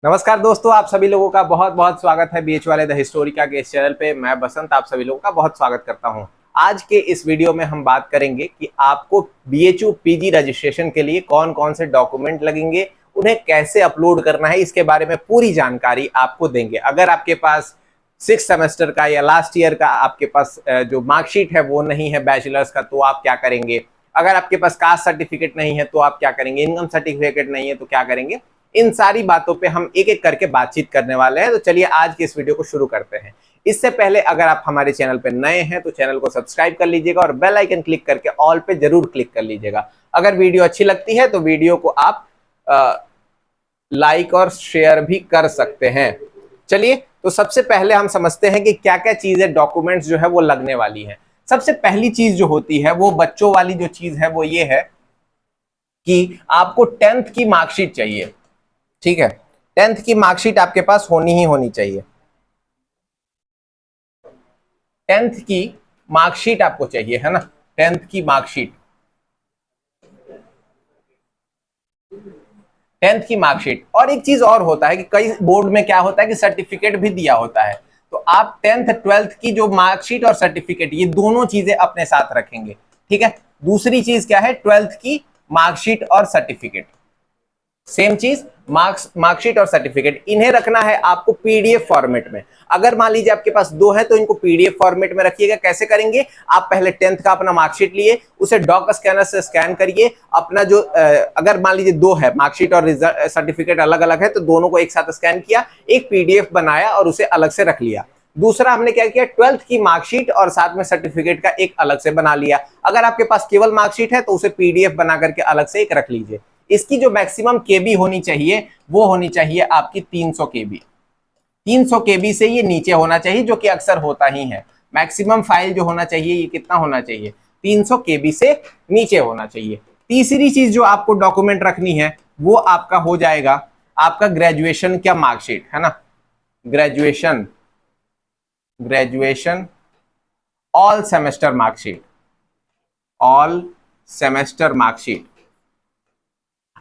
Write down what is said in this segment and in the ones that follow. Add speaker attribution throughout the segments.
Speaker 1: नमस्कार दोस्तों, आप सभी लोगों का बहुत बहुत स्वागत है बीएच वाले द हिस्टोरिका के इस चैनल पे। मैं बसंत आप सभी लोगों का बहुत स्वागत करता हूं। आज के इस वीडियो में हम बात करेंगे कि आपको बीएचयू पीजी रजिस्ट्रेशन के लिए कौन कौन से डॉक्यूमेंट लगेंगे, उन्हें कैसे अपलोड करना है, इसके बारे में पूरी जानकारी आपको देंगे। अगर आपके पास 6 सेमेस्टर का या लास्ट ईयर का आपके पास जो मार्कशीट है वो नहीं है बैचलर्स का, तो आप क्या करेंगे। अगर आपके पास कास्ट सर्टिफिकेट नहीं है तो आप क्या करेंगे। इनकम सर्टिफिकेट नहीं है तो क्या करेंगे। इन सारी बातों पे हम एक एक करके बातचीत करने वाले हैं। तो चलिए आज की इस वीडियो को शुरू करते हैं। इससे पहले अगर आप हमारे चैनल पे नए हैं तो चैनल को सब्सक्राइब कर लीजिएगा और बेल आइकन क्लिक करके ऑल पे जरूर क्लिक कर लीजिएगा। अगर वीडियो अच्छी लगती है तो वीडियो को आप लाइक और शेयर भी कर सकते हैं। चलिए, तो सबसे पहले हम समझते हैं कि क्या क्या चीजें डॉक्यूमेंट्स जो है वो लगने वाली हैं। सबसे पहली चीज जो होती है वो बच्चों वाली जो चीज है वो ये है कि आपको 10th की मार्कशीट चाहिए। ठीक है, 10th की मार्कशीट आपके पास होनी ही होनी चाहिए। 10th की मार्कशीट आपको चाहिए, है ना। 10th की मार्कशीट, 10th की मार्कशीट। और एक चीज और होता है कि कई बोर्ड में क्या होता है कि सर्टिफिकेट भी दिया होता है, तो आप 10th 12th की जो मार्कशीट और सर्टिफिकेट ये दोनों चीजें अपने साथ रखेंगे। ठीक है, दूसरी चीज क्या है, 12th की मार्कशीट और सर्टिफिकेट, सेम चीज मार्कशीट और सर्टिफिकेट, इन्हें रखना है आपको पीडीएफ फॉर्मेट में। अगर मान लीजिए आपके पास दो है तो इनको पीडीएफ फॉर्मेट में रखिएगा। कैसे करेंगे, आप पहले 10th का अपना मार्कशीट लिए, उसे डॉक स्कैनर से स्कैन करिए। अपना जो अगर मान लीजिए दो है मार्कशीट और सर्टिफिकेट अलग अलग है तो दोनों को एक साथ स्कैन किया, एक पीडीएफ बनाया और उसे अलग से रख लिया। दूसरा हमने क्या किया, 12th की मार्कशीट और साथ में सर्टिफिकेट का एक अलग से बना लिया। अगर आपके पास केवल मार्कशीट है तो उसे पीडीएफ बना करके अलग से एक रख लीजिए। इसकी जो मैक्सिमम केबी होनी चाहिए वो होनी चाहिए आपकी 300 केबी। 300 केबी से ये नीचे होना चाहिए, जो कि अक्सर होता ही है। मैक्सिमम फाइल जो होना चाहिए ये कितना होना चाहिए, 300 केबी से नीचे होना चाहिए। तीसरी चीज जो आपको डॉक्यूमेंट रखनी है वो आपका हो जाएगा आपका ग्रेजुएशन का मार्कशीट, है ना। Graduation all semester marksheet, all semester marksheet.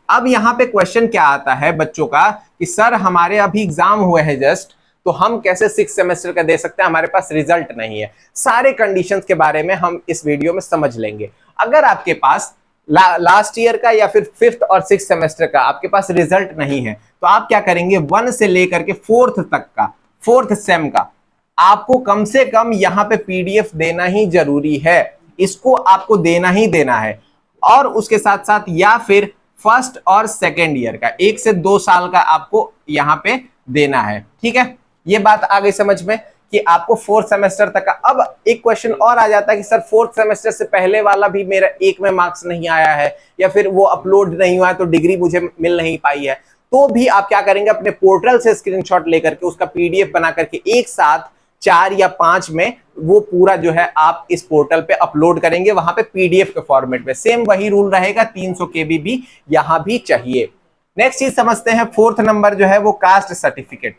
Speaker 1: अब यहां पे क्वेश्चन क्या आता है बच्चों का कि सर हमारे अभी एग्जाम हुए हैं जस्ट, तो हम कैसे 6 सेमेस्टर का दे सकते हैं, हमारे पास रिजल्ट नहीं है। सारे कंडीशंस के बारे में हम इस वीडियो में समझ लेंगे। अगर आपके पास लास्ट ईयर का या फिर 5th और 6th सेमेस्टर का आपके पास रिजल्ट नहीं है तो आप क्या करेंगे, 1 से लेकर के 4th तक का, 4th सेम का आपको कम से कम यहां पे पीडीएफ देना ही जरूरी है। इसको आपको देना ही देना है। और उसके साथ साथ या फिर फर्स्ट और सेकेंड ईयर का 1 से 2 साल का आपको यहां पे देना है। ठीक है, ये बात आ गई समझ में कि आपको 4th सेमेस्टर तक का। अब एक क्वेश्चन और आ जाता है कि सर 4th सेमेस्टर से पहले वाला भी मेरा एक में मार्क्स नहीं आया है या फिर वो अपलोड नहीं हुआ है तो डिग्री मुझे मिल नहीं पाई है, तो भी आप क्या करेंगे, अपने पोर्टल से स्क्रीनशॉट लेकर के उसका पीडीएफ बना करके एक साथ 4 या 5 में वो पूरा जो है आप इस पोर्टल पे अपलोड करेंगे, वहां पे पीडीएफ के फॉर्मेट में। सेम वही रूल रहेगा, 300 केबी भी यहां भी चाहिए। नेक्स्ट चीज समझते हैं, 4th नंबर जो है वो caste certificate.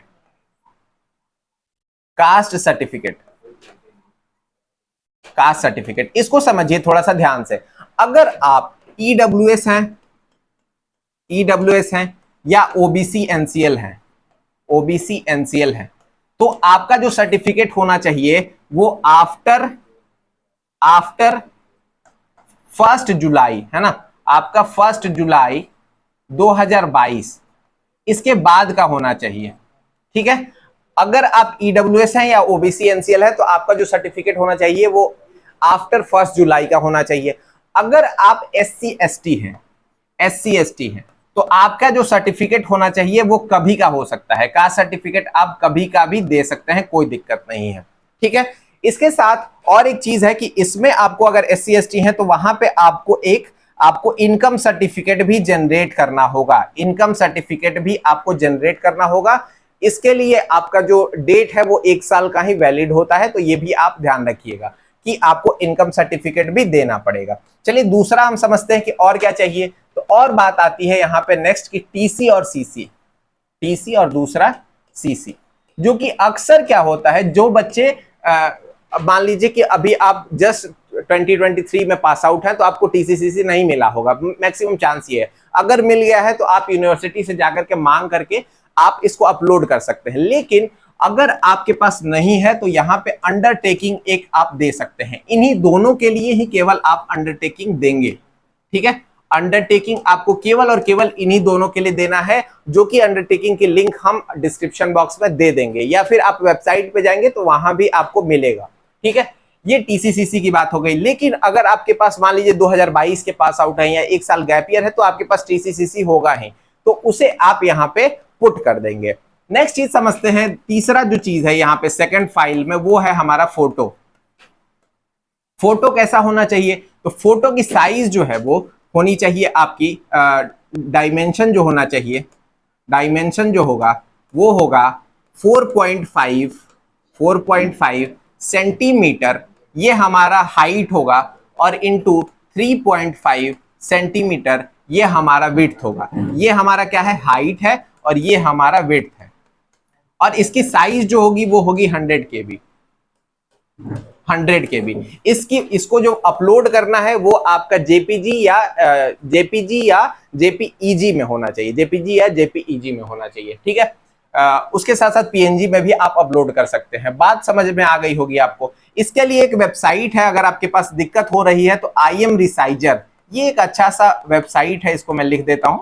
Speaker 1: Caste certificate, caste certificate, इसको समझिए थोड़ा सा ध्यान से। अगर आप ईडब्ल्यूएस हैं या ओबीसी एनसीएल हैं, ओबीसी एनसीएल हैं, तो आपका जो सर्टिफिकेट होना चाहिए वो आफ्टर 1 जुलाई, है ना। आपका 1 जुलाई 2022 इसके बाद का होना चाहिए। ठीक है, अगर आप ईडब्ल्यूएस हैं या ओबीसी एनसीएल है तो आपका जो सर्टिफिकेट होना चाहिए वो आफ्टर 1 जुलाई का होना चाहिए। अगर आप एससी एसटी हैं तो आपका जो सर्टिफिकेट होना चाहिए वो कभी का हो सकता है। कास्ट सर्टिफिकेट आप कभी का भी दे सकते हैं, कोई दिक्कत नहीं है। ठीक है, इसके साथ और एक चीज है कि इसमें आपको अगर एससी एसटी है तो वहां पे आपको इनकम सर्टिफिकेट भी जनरेट करना होगा। इनकम सर्टिफिकेट भी आपको जनरेट करना होगा। इसके लिए आपका जो डेट है वो 1 साल का ही वैलिड होता है, तो ये भी आप ध्यान रखिएगा कि आपको इनकम सर्टिफिकेट भी देना पड़ेगा। चलिए, दूसरा हम समझते हैं कि और क्या चाहिए। तो और बात आती है यहां पे नेक्स्ट की टीसी और सीसी, टीसी और दूसरा सीसी, जो कि अक्सर क्या होता है, जो बच्चे मान लीजिए कि अभी आप जस्ट 2023 में पास आउट हैं तो आपको टीसीसीसी नहीं मिला होगा, मैक्सिमम चांस ये है। अगर मिल गया है तो आप यूनिवर्सिटी से जाकर के मांग करके आप इसको अपलोड कर सकते हैं। लेकिन अगर आपके पास नहीं है तो यहाँ पे अंडरटेकिंग एक आप दे सकते हैं, इन्हीं दोनों के लिए ही केवल आप अंडरटेकिंग देंगे। ठीक है, अंडरटेकिंग आपको केवल और केवल इन्हीं दोनों के लिए देना है, जो कि अंडरटेकिंग की लिंक हम डिस्क्रिप्शन बॉक्स में दे देंगे, या फिर आप वेबसाइट पे जाएंगे तो वहां भी आपको मिलेगा। ठीक है, ये टीसीसीसी की बात हो गई। लेकिन अगर आपके पास मान लीजिए 2022 के पास आउट है या एक साल गैप ईयर है तो आपके पास टीसीसीसी होगा ही, तो उसे आप यहाँ पे पुट कर देंगे। नेक्स्ट चीज समझते हैं, तीसरा जो चीज है यहाँ पे सेकंड फाइल में, वो है हमारा फोटो। फोटो कैसा होना चाहिए? तो फोटो की साइज जो है वो होनी चाहिए आपकी, डायमेंशन जो होना चाहिए, डायमेंशन जो होगा वो होगा 4.5 सेंटीमीटर, ये हमारा हाइट होगा, और इंटू 3.5 सेंटीमीटर ये हमारा विड्थ होगा। ये हमारा क्या है? हाइट है, और ये हमारा विड्थ है। और इसकी साइज जो होगी वो होगी 100 KB। 100 KB। इसको जो अपलोड करना है वो आपका जेपीजी या जेपीईजी में होना चाहिए, जेपीजी या जेपीईजी में होना चाहिए। ठीक है, उसके साथ साथ पीएनजी में भी आप अपलोड कर सकते हैं। बात समझ में आ गई होगी आपको। इसके लिए एक वेबसाइट है, अगर आपके पास दिक्कत हो रही है तो IM Resizer, ये एक अच्छा सा वेबसाइट है, इसको मैं लिख देता हूं।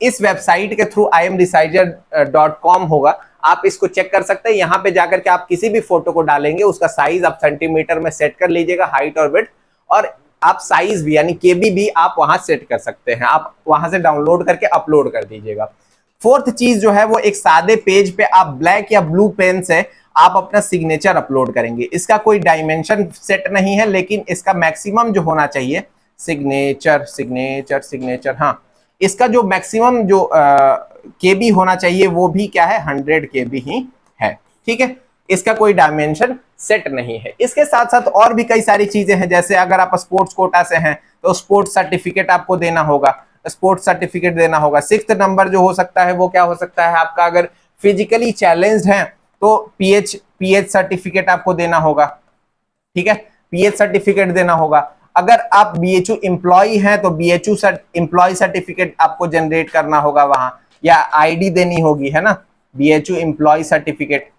Speaker 1: इस वेबसाइट के थ्रू imresizer.com होगा, आप इसको चेक कर सकते हैं। यहाँ पे जाकर के आप किसी भी फोटो को डालेंगे, उसका साइज आप सेंटीमीटर में सेट कर लीजिएगा, हाइट और विड्थ, और आप साइज भी यानी केबी भी आप वहां सेट कर सकते हैं। आप वहां से डाउनलोड करके अपलोड कर दीजिएगा। फोर्थ चीज जो है वो एक सादे पेज पे आप ब्लैक या ब्लू पेन से आप अपना सिग्नेचर अपलोड करेंगे। इसका कोई डायमेंशन सेट नहीं है, लेकिन इसका मैक्सिमम जो होना चाहिए सिग्नेचर, हाँ, इसका जो मैक्सिमम जो केबी होना चाहिए वो भी क्या है? 100 KB ही है। ठीक है, इसका कोई डायमेंशन सेट नहीं है। इसके साथ साथ और भी कई सारी चीजें हैं, जैसे अगर आप स्पोर्ट्स कोटा से हैं तो स्पोर्ट्स सर्टिफिकेट आपको देना होगा, स्पोर्ट्स सर्टिफिकेट देना होगा। 6th नंबर जो हो सकता है वो क्या हो सकता है आपका? अगर फिजिकली चैलेंज्ड है तो पीएच सर्टिफिकेट आपको देना होगा। ठीक है, पीएच सर्टिफिकेट देना होगा। अगर आप बीएचयू एम्प्लॉय हैं तो बीएचयू एम्प्लॉय सर्टिफिकेट आपको जनरेट करना होगा वहां, या आईडी देनी होगी, है ना, बीएचयू एम्प्लॉय सर्टिफिकेट।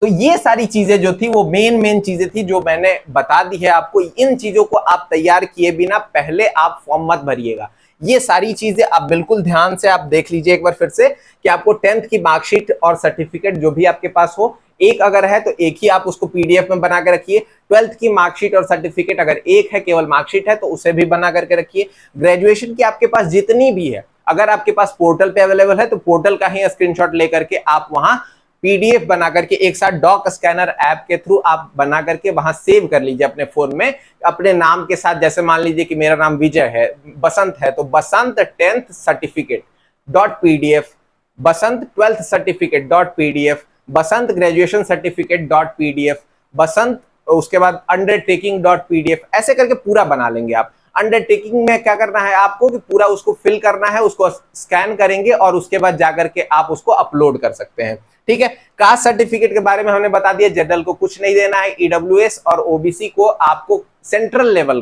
Speaker 1: तो ये सारी चीजें जो थी वो मेन चीजें थी जो मैंने बता दी है आपको। इन चीजों को आप तैयार किए बिना पहले आप फॉर्म मत भरिएगा। ये सारी चीजें आप बिल्कुल ध्यान से आप देख लीजिए एक बार फिर से, कि आपको 10th की मार्कशीट और सर्टिफिकेट जो भी आपके पास हो, एक अगर है तो एक ही आप उसको पीडीएफ में बना के रखिए। 12th की मार्कशीट और सर्टिफिकेट अगर एक है, केवल मार्कशीट है, तो उसे भी बना करके रखिए। ग्रेजुएशन की आपके पास जितनी भी है, अगर आपके पास पोर्टल पे अवेलेबल है तो पोर्टल का ही स्क्रीनशॉट लेकर के आप वहां पीडीएफ बना करके एक साथ डॉक स्कैनर ऐप के थ्रू आप बना करके वहां सेव कर लीजिए अपने फोन में, अपने नाम के साथ। जैसे मान लीजिए कि मेरा नाम विजय है, बसंत है, तो बसंत 10th सर्टिफिकेट .pdf, बसंत 12th सर्टिफिकेट .pdf, बसंत ग्रेजुएशन सर्टिफिकेट .pdf, बसंत उसके बाद अंडरटेकिंग .pdf, ऐसे करके पूरा बना लेंगे आप। अंडरटेकिंग में क्या करना है आपको कि पूरा उसको फिल करना है, उसको स्कैन करेंगे और उसके बाद जाकर के आप उसको अपलोड कर सकते हैं। ठीक है, कास्ट सर्टिफिकेट के बारे में हमने बता दिया, जनरल को कुछ नहीं देना है, ईडब्ल्यूएस और ओबीसी को आपको सेंट्रल लेवल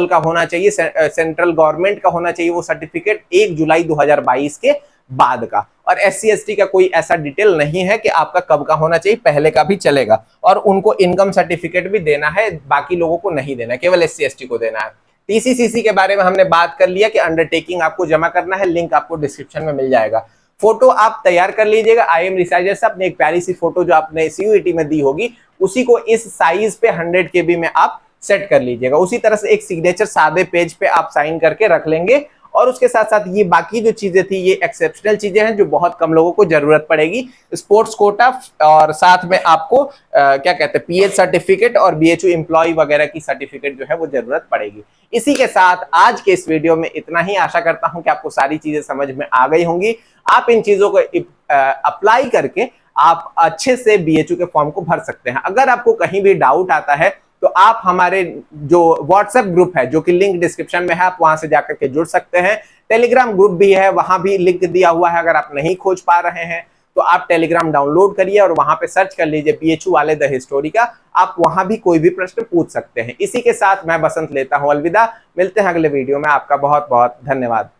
Speaker 1: का होना चाहिए, सेंट्रल गवर्नमेंट का होना चाहिए वो सर्टिफिकेट 1 जुलाई 2022 के बाद का। और एससी एसटी का कोई ऐसा डिटेल नहीं है कि आपका कब का होना चाहिए, पहले का भी चलेगा। और उनको इनकम सर्टिफिकेट भी देना है, बाकी लोगों को नहीं देना, केवल एससी एसटी को देना है। टीसीसीसी के बारे में हमने बात कर लिया कि अंडरटेकिंग आपको जमा करना है, लिंक आपको डिस्क्रिप्शन में मिल जाएगा। फोटो आप तैयार कर लीजिएगा IM Resizer से, अपने एक प्यारी सी फोटो जो आपने CUET में दी होगी उसी को इस साइज पे 100 KB में आप सेट कर लीजिएगा। उसी तरह से एक सिग्नेचर सादे पेज पे आप साइन करके रख लेंगे। और उसके साथ साथ ये बाकी जो चीजें थी ये एक्सेप्शनल चीजें हैं जो बहुत कम लोगों को जरूरत पड़ेगी। स्पोर्ट्स कोटा और साथ में आपको क्या कहते हैं पीएच सर्टिफिकेट और बीएचयू एम्प्लॉय वगैरह की सर्टिफिकेट जो है वो जरूरत पड़ेगी। इसी के साथ आज के इस वीडियो में इतना ही। आशा करता हूं कि आपको सारी चीजें समझ में आ गई होंगी। आप इन चीजों को अप्लाई करके आप अच्छे से बीएचयू के फॉर्म को भर सकते हैं। अगर आपको कहीं भी डाउट आता है तो आप हमारे जो व्हाट्सएप ग्रुप है जो कि लिंक डिस्क्रिप्शन में है, आप वहां से जाकर के जुड़ सकते हैं। टेलीग्राम ग्रुप भी है, वहां भी लिंक दिया हुआ है। अगर आप नहीं खोज पा रहे हैं तो आप टेलीग्राम डाउनलोड करिए और वहां पे सर्च कर लीजिए बीएचयू वाले द हिस्टोरी का। आप वहां भी कोई भी प्रश्न पूछ सकते हैं। इसी के साथ मैं बसंत लेता हूं अलविदा। मिलते हैं अगले वीडियो में। आपका बहुत बहुत धन्यवाद।